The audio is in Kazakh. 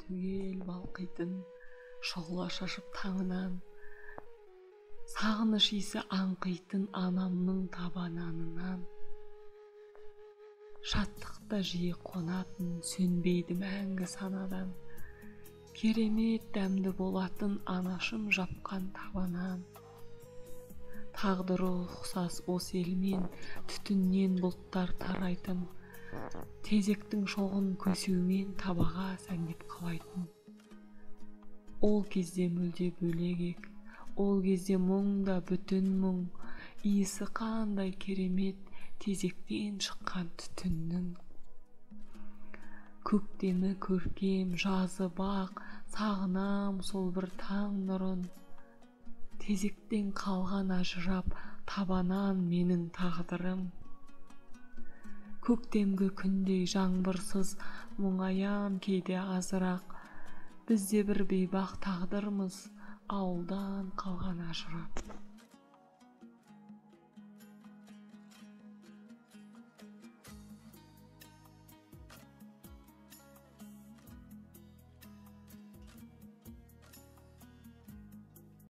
түгел балқитын шұғла шашып таңынан, сағыныш иісі аңқитын анамның табананынан. Шаттықта жиі қонатын, сөнбейді мәңгі санадан, керемет дәмді болатын анашым жапқан табанан. Тағдыры ұқсас осы елмен түтіннен бұлттар тарайтын, тезектің шоғын көсеумен табаға сәндеп қалайтын. Ол кезде мүлде бөлек ек, ол кезде мұңда бүтін мұң, иісі қандай керемет тезектен шыққан түтіннің. Көктемі көркем, жазы бақ, сағынам сол бір таң нұрын. Тезектен қалған ажырап табанан менің тағдырым. Көктемгі күндей жаңбырсыз мұңаям кейде азырақ, бізде бір бейбақ тағдырмыз ауылдан қалған ажырап.